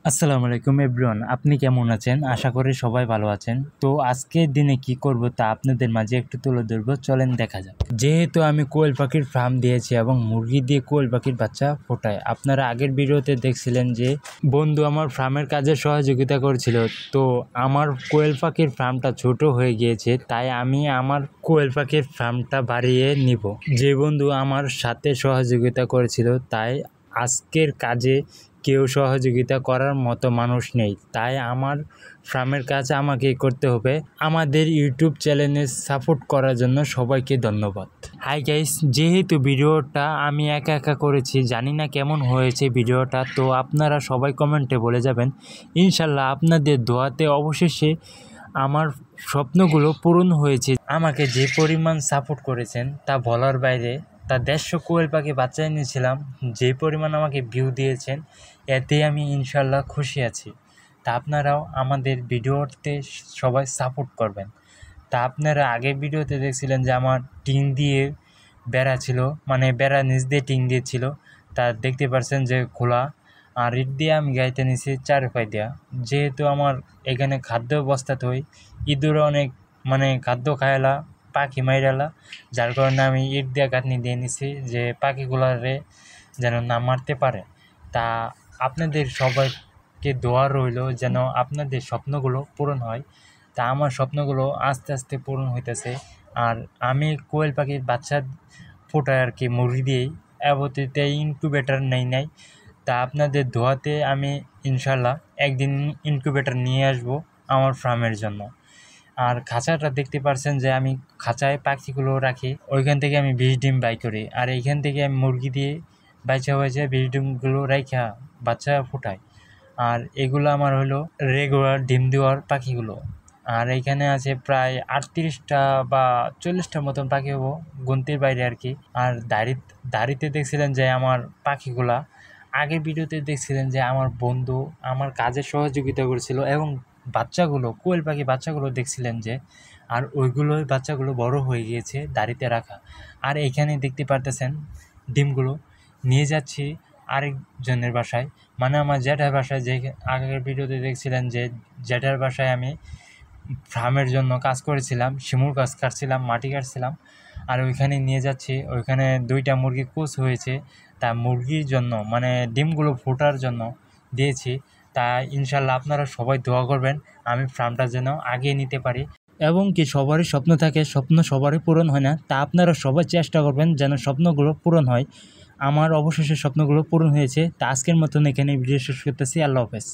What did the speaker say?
আসসালামু আলাইকুম এভরিওয়ান, আপনি কেমন আছেন? আশা করি সবাই ভালো আছেন। তো আজকের দিনে কি করব তা আপনাদের মাঝে একটু তুলে ধরবো, চলেন দেখা যাক। যেহেতু আমি কোয়েল পাখির ফার্ম দিয়েছি এবং মুরগি দিয়ে কোয়েল পাখির বাচ্চা ফোটায়, আপনারা আগের ভিডিওতে দেখছিলেন যে বন্ধু আমার ফার্মের কাজে সহযোগিতা করছিল। তো আমার কোয়েল পাখির ফার্মটা ছোট হয়ে গিয়েছে, তাই আমি আমার কোয়েল পাখির ফার্মটা বাড়িয়ে নিব। যে বন্ধু আমার সাথে সহযোগিতা করেছিল, তাই আজকের কাজে কেউ সহযোগিতা করার মতো মানুষ নেই, তাই আমার ফার্মের কাজ আমাকেই করতে হবে। আমাদের ইউটিউব চ্যানেলে সাপোর্ট করার জন্য সবাইকে ধন্যবাদ। হাই গাইস, যেহেতু ভিডিওটা আমি একা একা করেছি, জানি না কেমন হয়েছে ভিডিওটা, তো আপনারা সবাই কমেন্টে বলে যাবেন। ইনশাল্লাহ আপনাদের দোয়াতে অবশেষে আমার স্বপ্নগুলো পূরণ হয়েছে। আমাকে যে পরিমাণ সাপোর্ট করেছেন তা বলার বাইরে। তা 150 কোয়েল পাখি বাচ্চা এনেছিলাম, যে পরিমাণ আমাকে ভিউ দিয়েছেন এতে আমি ইনশাল্লাহ খুশি আছি। তা আপনারাও আমাদের ভিডিওতে সবাই সাপোর্ট করবেন। তা আপনারা আগের ভিডিওতে দেখছিলেন যে আমার টিন দিয়ে বেড়া ছিল, মানে বেড়া নিচ দিয়ে টিন দিয়েছিল, তা দেখতে পাচ্ছেন যে খোলা। আর ইট দিয়ে আমি গাইতে নিছি চারপাই দেওয়া। যেহেতু আমার এখানে খাদ্য বস্তাতে হই, ইঁদুর অনেক মানে খাদ্য খায়লা, পাখি মাইরালা, যার কারণে আমি ইট দিয়ে গাঁথনি দিয়ে নিছি যে পাখিগুলারে যেন না মারতে পারে। তা আপনাদের সবাইকে দোয়া রইল যেন আপনাদের স্বপ্নগুলো পূরণ হয়। তা আমার স্বপ্নগুলো আস্তে আস্তে পূরণ হইতেছে। আর আমি কোয়েল পাখির বাচ্চা ফোটাই আর কি মুরগি দিয়েই, অবতীতে ইনকিউবেটর নাই। তা আপনাদের দোয়াতে আমি ইনশাল্লাহ একদিন ইনকিউবেটর নিয়ে আসব আমার ফার্মের জন্য। আর খাঁচাটা দেখতে পারছেন যে আমি খাঁচায় পাখিগুলো রাখি, ওইখান থেকে আমি 20 ডিম বাই করি। আর এইখান থেকে আমি মুরগি দিয়ে বাইচা 20 ডিমগুলো রাইখা বাচ্চা ফোটাই। আর এগুলো আমার হলো রেগুলার ডিম দেওয়ার পাখিগুলো। আর এইখানে আছে প্রায় 38টা বা 40টার মতন পাখি হবো, গুনতির বাইরে আর কি। আর দাড়িতে দেখছিলেন যে আমার পাখিগুলা, আগের ভিডিওতে দেখছিলেন যে আমার বন্ধু আমার কাজে সহযোগিতা করেছিল এবং বাচ্চাগুলো কোয়েল পাখি বাচ্চাগুলো দেখছিলেন যে, আর ওইগুলোই বাচ্চাগুলো বড় হয়ে গিয়েছে দাড়িতে রাখা। আর এইখানে দেখতে পারতেছেন ডিমগুলো নিয়ে যাচ্ছি আরেকজনের বাসায়, মানে আমার জ্যাঠার বাসায়। যে আগের ভিডিওতে দেখছিলেন যে জ্যাঠার বাসায় আমি ফার্মের জন্য কাজ করেছিলাম, শিমুল গাছ কাটছিলাম, মাটি কাটছিলাম। আর ওইখানে নিয়ে যাচ্ছি, ওইখানে 2টা মুরগি কোচ হয়েছে, তা মুরগির জন্য মানে ডিমগুলো ফোটার জন্য দিয়েছি। তা ইনশাল্লাহ আপনারা সবাই দোয়া করবেন আমি ফার্মটা যেন আগিয়ে নিতে পারি। এবং কি সবারই স্বপ্ন থাকে, স্বপ্ন সবারই পূরণ হয় না, তা আপনারা সবাই চেষ্টা করবেন যেন স্বপ্নগুলো পূরণ হয়। আমার অবশেষে স্বপ্নগুলো পূরণ হয়েছে। তা আজকের মতন এখানে ভিডিও শেষ করতেছি। আল্লাহ হাফেজ।